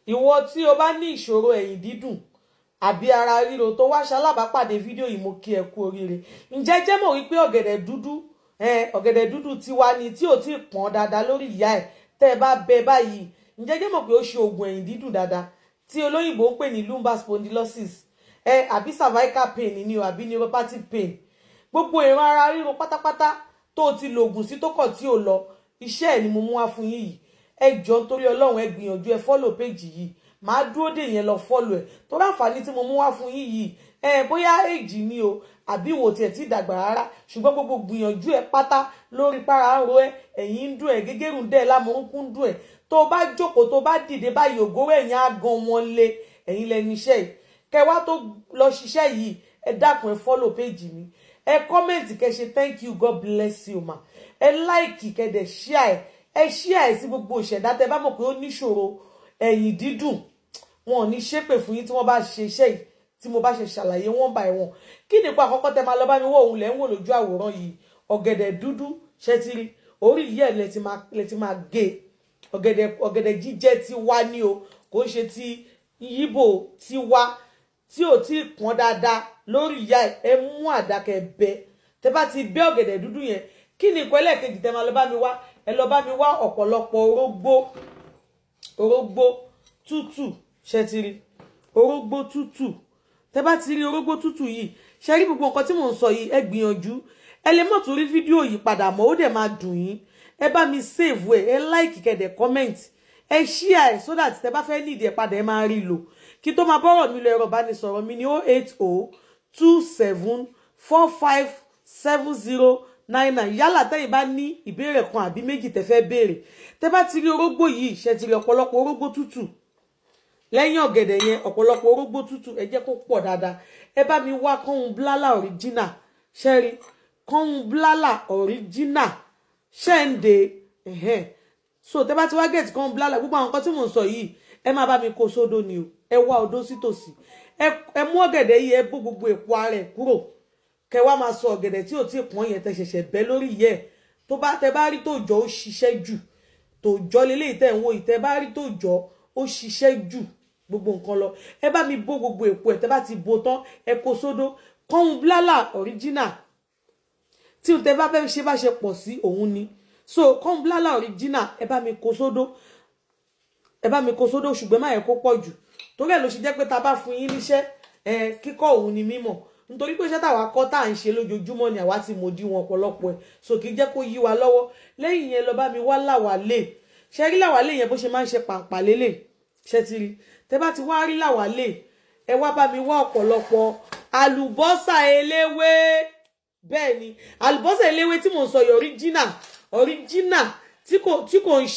ìwọ tí o bá ní ìṣòro ẹ̀yìn dídùn àbí ara ríro tó wá ṣalábàápàdé fídíò yìí mo kí ẹ kú oríire. Ǹjẹ́ jẹ́ mọ̀ wípé ọ̀gẹ̀dẹ̀ dúdú tiwa ni tí ò tí ì pọ́n dáadáa lórí ìyá ẹ̀ tẹ́ ẹ bá bẹ báyìí. Ǹjẹ́ jẹ́ mọ̀ pé ó ṣe oògùn ẹ̀yìn dídùn dáadáa tí olóyìnbó ń pè ní lumbar spondylosis àbí cervical pain ni o àbí neuropathic pain. Gbogbo ìran ara ríro pátápátá tó o ti lo oògùn sí tó kọ̀ tí ò lọ, iṣẹ́ ẹ̀ ni mo mú wá fún yín yìí. Ẹ jọ̀ọ́ nítorí Ọlọ́run ẹ gbìyànjú ẹ follow page yìí, màá dúró dè yẹn lọ follow ẹ̀ tó ráǹfààní tí mo mú wá fún yín yìí. Bóyá èjì ni o àbí wò tiẹ̀ tí dàgbà rárá, ṣùgbọ́n gbogbo gbìyànjú ẹ pátá lórí para ń ro ẹ, ẹ̀yìn ń dùn ẹ, gégérù ń dẹ̀ lámorúnkún ń dùn ẹ, tó bá jókòó tó bá dìde báyìí ògóró ẹ̀yìn á gan wọn lé ẹ̀yìn lẹ́nu iṣẹ́ yìí. Kẹwàá tó lọ ṣiṣẹ́ yìí ẹ dákun ẹ follow page mi, ẹ comment kẹ ṣe thank you, God bless you ma, ẹ like kẹ dẹ̀ share ẹ share sí gbogbo ìṣẹ̀dá tẹ bá mọ̀ pé ó níṣòro ẹ̀yìn dídùn. Wọn ò ní ṣépè fún yín tí wọ́n bá ṣe iṣẹ́ yìí tí mo bá ṣe ṣàlàyé one by one. Kí ni ipò àkọ́kọ́ tẹ máa lọ bá mi wò òun lẹ́ ń wò lójú àwòrán yìí, ọ̀gẹ̀dẹ̀ dúdú ṣe ti rí orí yìí ẹ̀ lẹ ti máa gé. Ọ̀gẹ̀dẹ̀ jíjẹ ti wá ní o, kò ń ṣe ti yíbò ti wá tí ò tí ì pọ́n dáadáa lórí ìyá ẹ mú àdákẹ́ bẹ. Tẹ bá ti bẹ ọ̀gẹ̀dẹ̀ dúdú yẹn, kí ni ipò ẹlẹ́ẹ̀kejì tẹ máa lọ bá mi wá? Ẹ lọ bá mi wá ọ̀pọ̀lọpọ̀ orógbó tútù ṣe ti rí orógbó tútù. Tẹ bá ti rí orógbó tútù yìí, ṣe rí gbogbo nǹkan tí mò ń sọ yìí, ẹ gbìyànjú ẹ lè mọ̀ tó rí fídíò yìí padà mọ́ ó dẹ̀ máa dùn yín. Ẹ bá mi save ẹ like kẹ̀dẹ̀ comment ẹ share ẹ so that tẹ bá fẹ́ need ẹ padà ẹ máa rí lò. Kí tó máa bọ́rọ̀ mi lọ, ẹ̀rọ ìbánisọ̀rọ̀ mi ní 08027457099. Yálà tẹ́yin bá ní ìbéèrè kan àbí méjì tẹ́ fẹ́ béèrè. Tẹ́ bá ti rí orógbó yìí, ṣe ti rí ọ̀pọ̀lọpọ̀ orógbó tútù lẹ́yìn ọ̀gẹ̀dẹ̀ yẹn, ọ̀pọ̀lọpọ̀ orógbó tútù ẹ jẹ́ kó pọ̀ dáadáa. Ẹ bá mi wá kọ́hún blálà original ṣe rí kọ́hún blálà original ṣẹ́ǹde so tẹ́ bá ti wá get kọ́hún blálà, gbogbo àwọn nǹkan tí mò ń sọ yìí ẹ máa bá mi kó sódò ni o, ẹ wá odó sítòsí, ẹ mú ọ̀gẹ̀dẹ̀ yìí ẹ bó gbogbo èpo ara ẹ̀ kúrò. Kẹ wá máa sọ ọ̀gẹ̀dẹ̀ tí ò tí ì pọ́n yẹn tẹ ṣẹ̀ṣẹ̀ bẹ́ lórí yẹ tó bá tẹ bá rí tòjọ́ ó ṣiṣẹ́ jù, tòjọ́ lélẹ́yìí tẹ̀ ń wò yìí, tẹ bá rí tòjọ́ ó ṣiṣẹ́ jù gbogbo nǹkan lọ. Ẹ bá mi bó gbogbo èpo ẹ̀, tẹ bá ti bó tán ẹ kó sódò. Kọ́hún blálà original tí tẹ bá fẹ́ ṣe bá ṣe pọ̀ sí òun ni. So kọ́hún blálà original ẹ bá mi kó sódò, ṣùgbọ́n má yẹ kó pọ̀ jù. Torí ẹ̀ ló ṣe jẹ́ pé ta bá fún yín níṣẹ́ kíkọ́ òun ni mímọ̀, nítorí pé iṣẹ́ táwa kọ́ tá à ń ṣe lójoojúmọ́ ni àwa ti mọ̀ dí wọn ọ̀pọ̀lọpọ̀ ẹ̀, so kì í jẹ́ kó yí wa lọ́wọ́. Lẹ́yìn yẹn lọ bá mi wá làwálé. Ṣe rí làwálé yẹn bó ṣe máa ń ṣe pàǹpà lélẹ̀ ṣe ti rí. Tẹ bá ti wá rí làwálé, ẹ wá bá mi wá ọ̀pọ̀lọpọ̀ àlùbọ́sà eléwé. Bẹ́ẹ̀ ni àlùbọ́sà eléwé tí mò ń sọ yìí original tí kò ń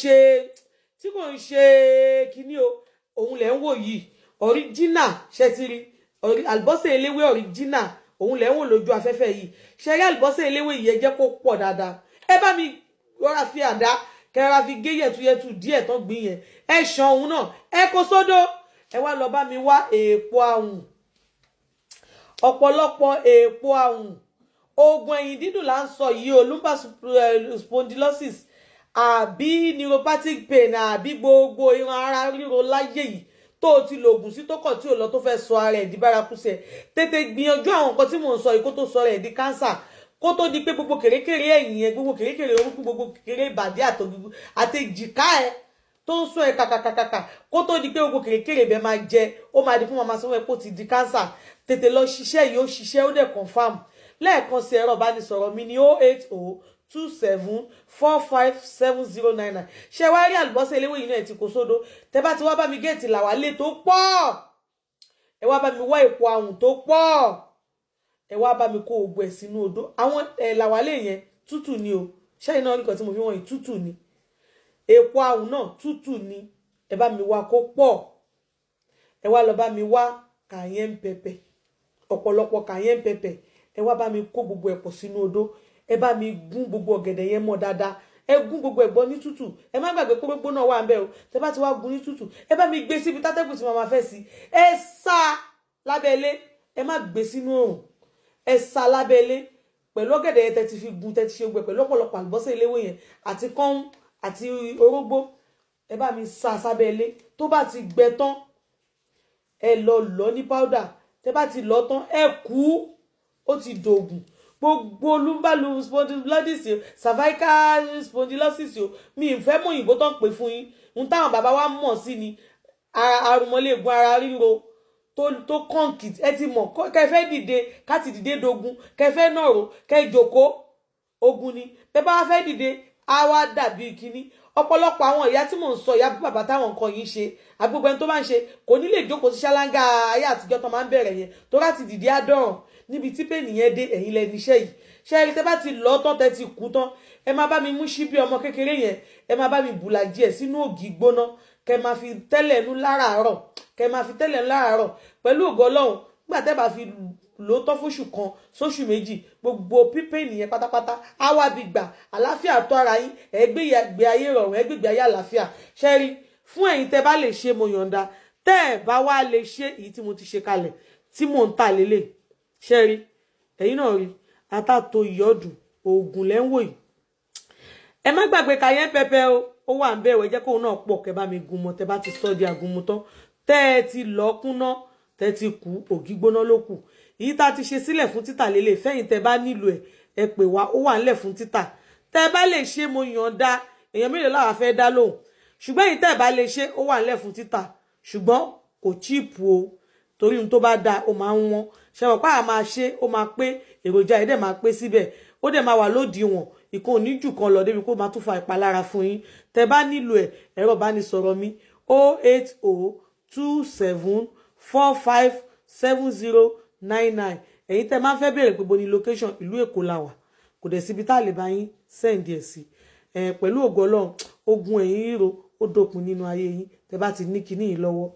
ṣe kíní o, òun lẹ̀ ń wò yìí original ṣe ti rí. Àlùbọ́sà eléwé original òun lẹ̀ ń wò lójú afẹ́fẹ́ yìí. Ṣe rí àlùbọ́sà eléwé yìí ẹ jẹ́ kó pọ̀ dáadáa. Ẹ bá mi rọra fi àdá kẹra fi gé yẹ̀túyẹ̀tú díẹ̀ tán gbìn yẹn, ẹ ṣan òun náà ẹ kó sódò. Ẹ wá lọ bá mi wá èèpo àwùn, ọ̀pọ̀lọpọ̀ èèpo àwùn. Oògùn ẹ̀yìn dídùn là ń sọ yìí o, lumbar spondylosis àbí neuropathic pain àbí gbogbo ìran ara ríro láyé yìí tó o ti lo oògùn sí tó kọ̀ tí ò lọ tó fẹ́ sọ ara ẹ̀ di bárakú sẹ̀. Tètè gbìyànjú àwọn nǹkan tí mò ń sọ yìí kó tó sọ rẹ̀ di cancer, kó tó di pé gbogbo kèrékèré ẹ̀yìn yẹn, gbogbo kèrékèré orúnkún, gbogbo kèrékèré ìbàdí àti èjìká ẹ̀ tó ń sọ ẹ̀ kàkàkàkà, kó tó di pé gbogbo kèrékèré ibẹ̀ máa jẹ, ó máa di fún mama sọ́wọ́ ẹ̀ pé ó ti di cancer. Tètè lọ ṣiṣẹ́ yìí, ó ṣiṣẹ́ ó dẹ̀ confam. Lẹ́ẹ̀kan sí ẹ̀rọ ìbánisọ̀rọ̀ mi ní 08027457099. Ṣé wá rí àlùbọ́sà eléwé yìí náà ti kó sódò. Tẹ bá ti wá bá mi géètì làwálé tó pọ̀, ẹ wá bá mi wá èpo àwùn tó pọ̀, ẹ wá bá mi kó ògbó ẹ̀ sínú odó. Àwọn làwálé yẹn tútù ni o, ṣẹ́yìn náà nìkan tí mo fi wọ́n yìí tútù ni. Èpo àwùn náà tútù ni. Ẹ bá mi wá kó pọ̀. Ẹ wá lọ bá mi wá cayenne pepper, ọ̀pọ̀lọpọ̀ cayenne pepper. Ẹ wá bá mi kó gbogbo ẹ̀ pọ̀ sínú odó. Ẹ bá mi gún gbogbo ọ̀gẹ̀dẹ̀ yẹn mọ́ dáadáa. Ẹ gún gbogbo ẹ̀gbọ́n ní tútù. Ẹ má gbàgbé pé gbogbo náà wà ńbẹ̀ o. Tẹ bá ti wá gún ní tútù, ẹ bá mi gbé síbi tátẹ́gùn tí màmá fẹ́ sí. Ẹ sá lábẹ́lé, ẹ má gbé sínú oòrùn. Ẹ sá lábẹ́lé pẹ̀lú ọ̀gẹ̀dẹ̀ yẹn tẹ́ ti fi gún, tẹ́ ti ṣe gbẹ pẹ̀lú ọ̀pọ̀lọpọ̀ àlùbọ́sà eléwé yẹn àti kọ́hún àti orógbó. Ẹ bá mi sá sábẹ́lé tó bá ti gbẹ tán ẹ lọ ní powder, tẹ́ bá ti lọ tán ẹ kú, ó ti dògùn. Gbogbo olúbàlù spondylosis cervical spondylosis mi ń fẹ́ mọ̀ òyìnbó tó ń pè fún yín, ń táwọn bàbá wa mọ̀ sí ni arúmọléegun ara ríro tó kọ̀ǹkì. Ẹ ti mọ̀ kẹ́ fẹ́ dìde ká ti dìde dogun, kẹ́ fẹ́ nàró kẹ́ jókòó ogun ni, bẹ́ẹ̀ bá fẹ́ dìde á wá dàbí kíní. Ọ̀pọ̀lọpọ̀ àwọn ìyá tí mò ń sọ, ìyá bàbá táwọn nǹkan yìí ṣe, agbègbè ẹni tó máa ń ṣe kò ní lè jókòó sí ṣáláńgá ayé àtijọ́ tó máa ń bẹ̀rẹ̀ yẹn tó láti dìde àdọ̀ràn níbi tí pé nìyẹn dé ẹ̀yìn lẹ́nu iṣẹ́ yìí. Ṣé rí tẹ́ bá ti lọ tán tẹ́ ti kú tán, ẹ máa bá mi mú ṣíbí ọmọ kékeré yẹn, ẹ máa bá mi bùlàjì ẹ̀ sínú ògì gbóná, kẹ́ máa fi tẹ́lẹ̀ ẹnu láràárọ̀, kẹ́ máa fi tẹ́lẹ̀ ẹnu láràárọ̀ pẹ̀lú ògo Ọlọ́run. Nígbà tẹ́ bá fi lò tán fóṣù kan sóṣù méjì, gbogbo pípé nìyẹn pátápátá á wá bí gbà àlàáfíà tó ara yín, ẹ gbé ayé rọrùn, ẹ gbé ayé àlàáfíà. Ṣé rí fún ẹ̀yin tẹ́ bá lè ṣe mo yọ̀ǹda, tẹ́ ẹ bá wá lè ṣe èyí tí mo ti ṣe kalẹ̀ tí mò ń tà lélẹ̀. Ṣé rí ẹ̀yin náà rí atato ìyọ́dún oògùn lẹ́wọ̀ yìí. Ẹ má gbàgbé cayenne pepper ó wà ń bẹ̀rẹ̀, jẹ́ kóun náà pọ̀, kẹ́ bá mi gún mọ́, tẹ́ bá ti sọ́ di àgúnmu tán, tẹ́ ẹ ti lọ́kúnná, tẹ́ ti kú ògì gbóná ló kù. Èyí tá ti ṣe sílẹ̀ fún títà lélẹ̀, fẹ́yìn tẹ́ bá nílò ẹ pè wá, ó wà ńlẹ̀ fún títà. Tẹ́ bá lè ṣe mo yọ̀ǹda, èèyàn mélòó láwa fẹ́ dá lóhùn, ṣùgbọ́n èyí tẹ́ bá lè ṣe ó wà ńlẹ̀ fún títà, ṣùgbọ́n kò cheap o, torí ohun tó bá da ó máa ń wọ́n. Ṣé wọ́n pa á máa ṣe ó máa pé èròjà ẹ̀ dẹ̀ máa pé síbẹ̀, ó dẹ̀ máa wà lódiwọ̀n, ìkan òní jù kan lọ débi kó máa tún fa ìpalára fún yín. Tẹ́ bá nílò ẹ̀rọ ìbánisọ̀rọ̀ mi 08027457099. Ẹ̀yin tẹ́ máa fẹ́ bèèrè pé bo ni location, ìlú Èkó la wà, kò dẹ̀ síbi tá lè bá yín send ẹ̀ sí. Pẹ̀lú ògo Ọlọ́run ogun ẹ̀yìn ríro ó dópin nínú ayé yín tẹ́ bá ti ní kíní yìí lọ́wọ́.